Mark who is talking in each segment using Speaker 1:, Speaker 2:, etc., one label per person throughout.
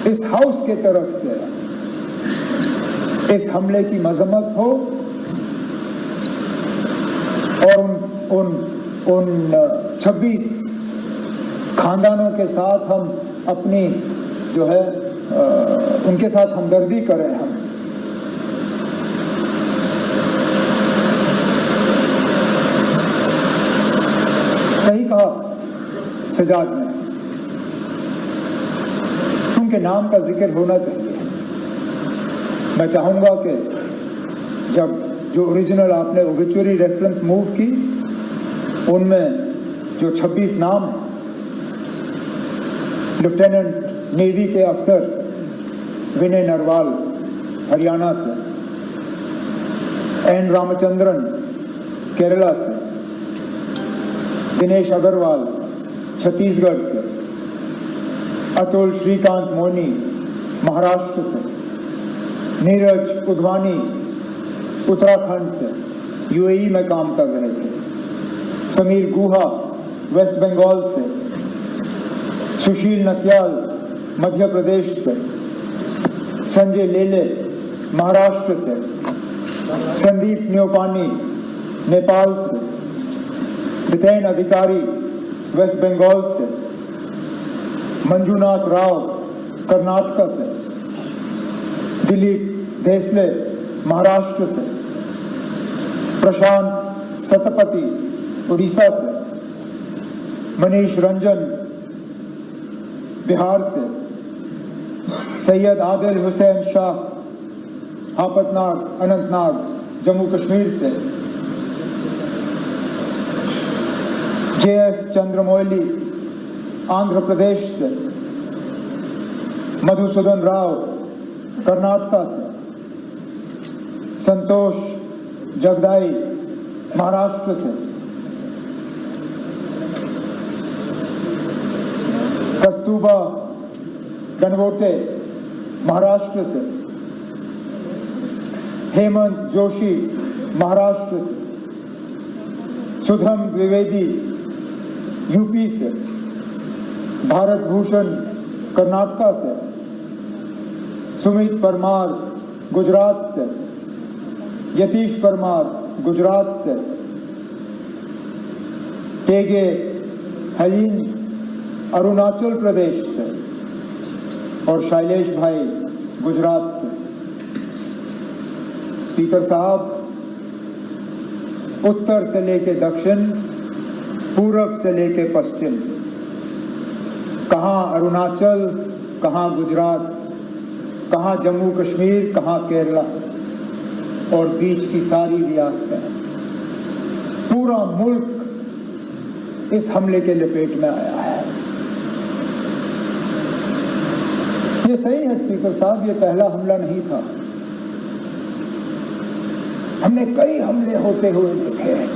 Speaker 1: इस हाउस के तरफ से इस हमले की मजम्मत हो और उन 26 खानदानों के साथ हम अपनी जो है उनके साथ हमदर्दी करें। हम सही कहा सजाद ने, उनके नाम का जिक्र होना चाहिए। मैं चाहूंगा कि जब जो ओरिजिनल आपने ओबिचुअरी रेफरेंस मूव की उनमें जो 26 नाम हैं, लेफ्टिनेंट नेवी के अफसर विनय नरवाल हरियाणा से, एन रामचंद्रन केरला से, दिनेश अग्रवाल छत्तीसगढ़ से, अतुल श्रीकांत मोनी महाराष्ट्र से, नीरज उधवानी उत्तराखंड से यूएई में काम कर रहे थे, समीर गुहा वेस्ट बंगाल से, सुशील नत्याल मध्य प्रदेश से, संजय लेले महाराष्ट्र से, संदीप न्योपानी नेपाल से, हितेन अधिकारी वेस्ट बंगाल से, मंजुनाथ राव कर्नाटक से, दिलीप देसले महाराष्ट्र से, प्रशांत सतपति उड़ीसा से, मनीष रंजन बिहार से, सैयद आदिल हुसैन शाह हापतनाग अनंतनाग जम्मू कश्मीर से, JS चंद्रमौली आंध्र प्रदेश से, मधुसूदन राव कर्नाटक से, संतोष जगदाई महाराष्ट्र से, कस्तूबा गनगोटे महाराष्ट्र से, हेमंत जोशी महाराष्ट्र से, सुधम द्विवेदी यूपी से, भारत भूषण कर्नाटक से, सुमित परमार गुजरात से, यतीश परमार गुजरात से, टेगे हलीम अरुणाचल प्रदेश से और शैलेश भाई गुजरात से। स्पीकर साहब, उत्तर से लेके दक्षिण, पूरब से लेके पश्चिम, कहाँ अरुणाचल, कहाँ गुजरात, कहाँ जम्मू कश्मीर, कहाँ केरला और बीच की सारी रियासतें, पूरा मुल्क इस हमले के लपेट में आया है। ये सही है स्पीकर साहब, ये पहला हमला नहीं था। हमने कई हमले होते हुए देखे हैं।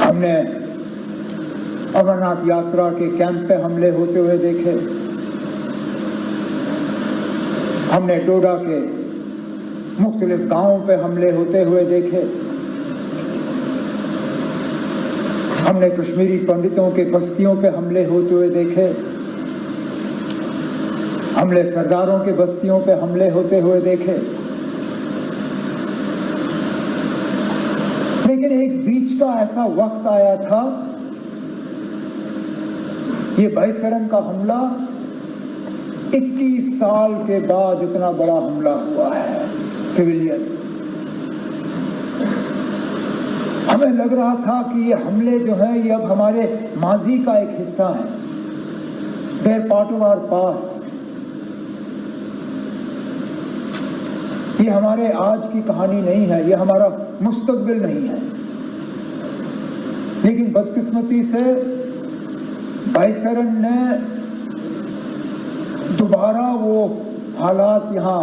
Speaker 1: हमने अमरनाथ यात्रा के कैंप पे हमले होते हुए देखे, हमने डोडा के मुख्तलिफ गांवों पे हमले होते हुए देखे, हमने कश्मीरी पंडितों के बस्तियों पे हमले होते हुए देखे, हमने सरदारों के बस्तियों पे हमले होते हुए देखे। लेकिन एक बीच का ऐसा वक्त आया था, ये बाईसरन का हमला 21 साल के बाद इतना बड़ा हमला हुआ है सिविलियन। हमें लग रहा था कि ये हमले जो हैं ये अब हमारे माजी का एक हिस्सा है, they are part of our past. ये हमारे आज की कहानी नहीं है, ये हमारा मुस्तकबिल नहीं है। लेकिन बदकिस्मती से बाईसरन ने दोबारा वो हालात यहां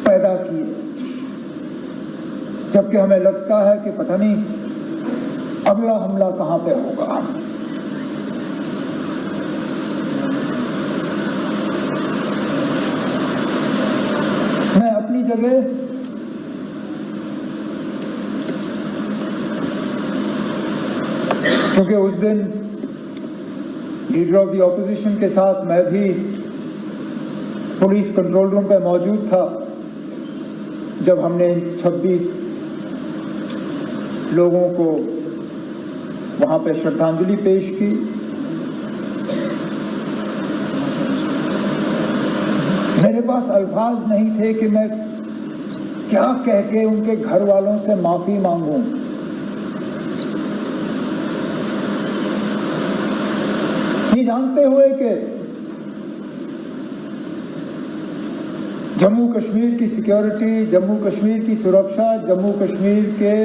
Speaker 1: पैदा किए, जबकि हमें लगता है कि पता नहीं अगला हमला कहां पे होगा। मैं अपनी जगह क्योंकि उस दिन लीडर ऑफ द ऑपोजिशन के साथ मैं भी पुलिस कंट्रोल रूम पे मौजूद था जब हमने 26 लोगों को वहां पे श्रद्धांजलि पेश की। मेरे पास अल्फाज नहीं थे कि मैं क्या कह के उनके घर वालों से माफी मांगूं। ये जानते हुए कि जम्मू कश्मीर की सिक्योरिटी, जम्मू कश्मीर की सुरक्षा, जम्मू कश्मीर के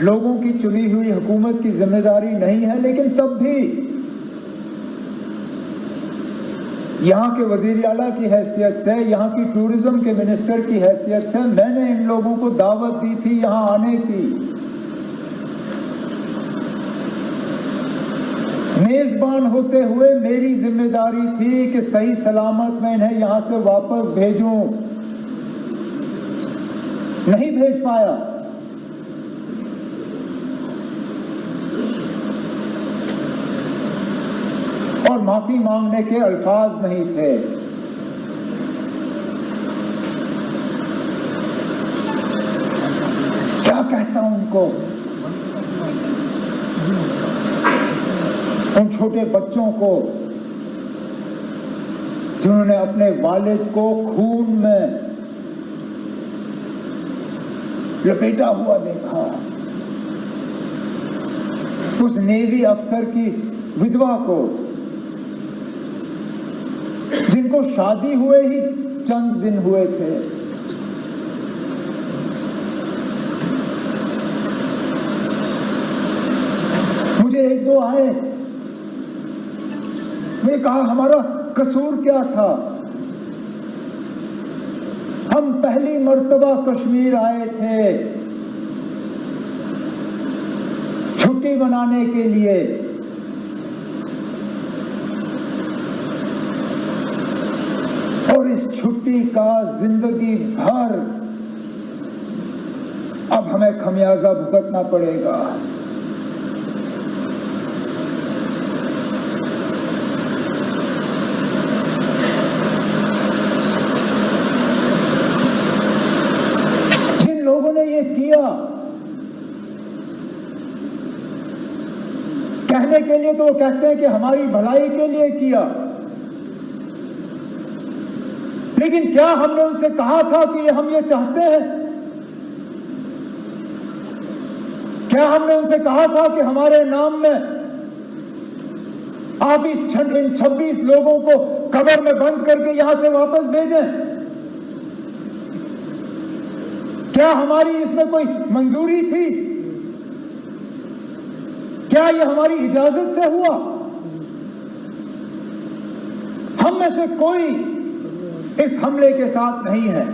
Speaker 1: लोगों की चुनी हुई हुकूमत की जिम्मेदारी नहीं है, लेकिन तब भी यहाँ के वजीर आला की हैसियत से, यहाँ की टूरिज्म के मिनिस्टर की हैसियत से मैंने इन लोगों को दावत दी थी यहाँ आने की। मेजबान होते हुए मेरी जिम्मेदारी थी कि सही सलामत मैं इन्हें यहां से वापस भेजूं। नहीं भेज पाया। और माफी मांगने के अल्फाज नहीं थे। क्या कहता हूं उनको, उन छोटे बच्चों को जिन्होंने अपने वालिद को खून में लपेटा हुआ देखा, उस नेवी अफसर की विधवा को जिनको शादी हुए ही चंद दिन हुए थे, मुझे एक दो आए, मैंने कहा हमारा कसूर क्या था? हम पहली मर्तबा कश्मीर आए थे छुट्टी मनाने के लिए, और इस छुट्टी का जिंदगी भर अब हमें खमियाजा भुगतना पड़ेगा। कहने के लिए तो वो कहते हैं कि हमारी भलाई के लिए किया, लेकिन क्या हमने उनसे कहा था कि हम ये चाहते हैं? क्या हमने उनसे कहा था कि हमारे नाम में आप इन 26 लोगों को कब्र में बंद करके यहां से वापस भेजें? क्या हमारी इसमें कोई मंजूरी थी? क्या ये हमारी इजाजत से हुआ? हम में से कोई इस हमले के साथ नहीं है।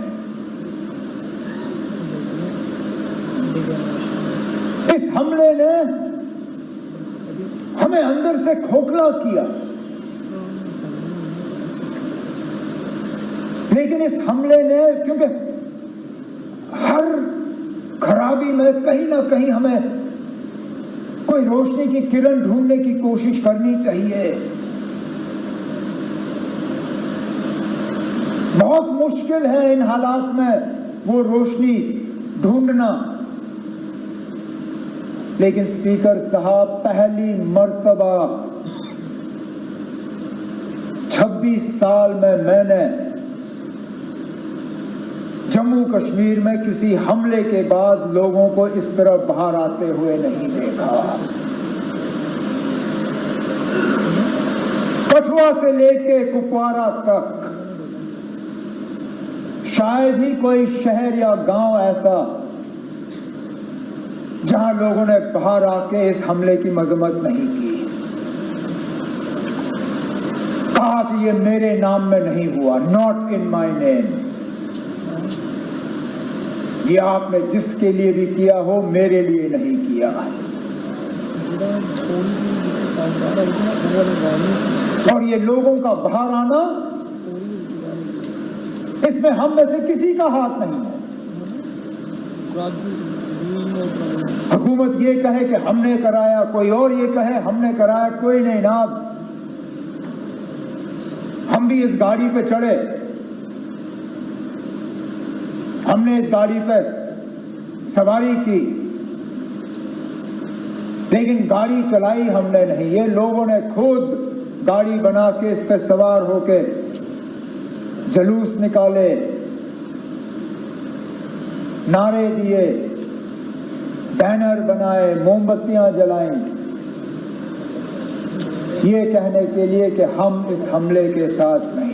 Speaker 1: इस हमले ने हमें अंदर से खोखला किया, लेकिन इस हमले ने, क्योंकि हर खराबी में कहीं ना कहीं हमें कोई रोशनी की किरण ढूंढने की कोशिश करनी चाहिए। बहुत मुश्किल है इन हालात में वो रोशनी ढूंढना, लेकिन स्पीकर साहब, पहली मर्तबा 26 साल में मैंने जम्मू कश्मीर में किसी हमले के बाद लोगों को इस तरह बाहर आते हुए नहीं देखा। कठुआ से लेके कुपवारा तक शायद ही कोई शहर या गांव ऐसा जहां लोगों ने बाहर आके इस हमले की मजम्मत नहीं की, कहा कि ये मेरे नाम में नहीं हुआ, नॉट इन माय नेम। ये आपने जिसके लिए भी किया हो, मेरे लिए नहीं किया। और ये लोगों का बाहर आना, इसमें हम में से किसी का हाथ नहीं है। हुकूमत ये कहे कि हमने कराया, कोई और ये कहे हमने कराया, कोई नहीं ना। हम भी इस गाड़ी पे चढ़े, हमने इस गाड़ी पर सवारी की, लेकिन गाड़ी चलाई हमने नहीं, ये लोगों ने खुद गाड़ी बना के इस पर सवार होके जुलूस निकाले, नारे दिए, बैनर बनाए, मोमबत्तियां जलाई, ये कहने के लिए कि हम इस हमले के साथ नहीं।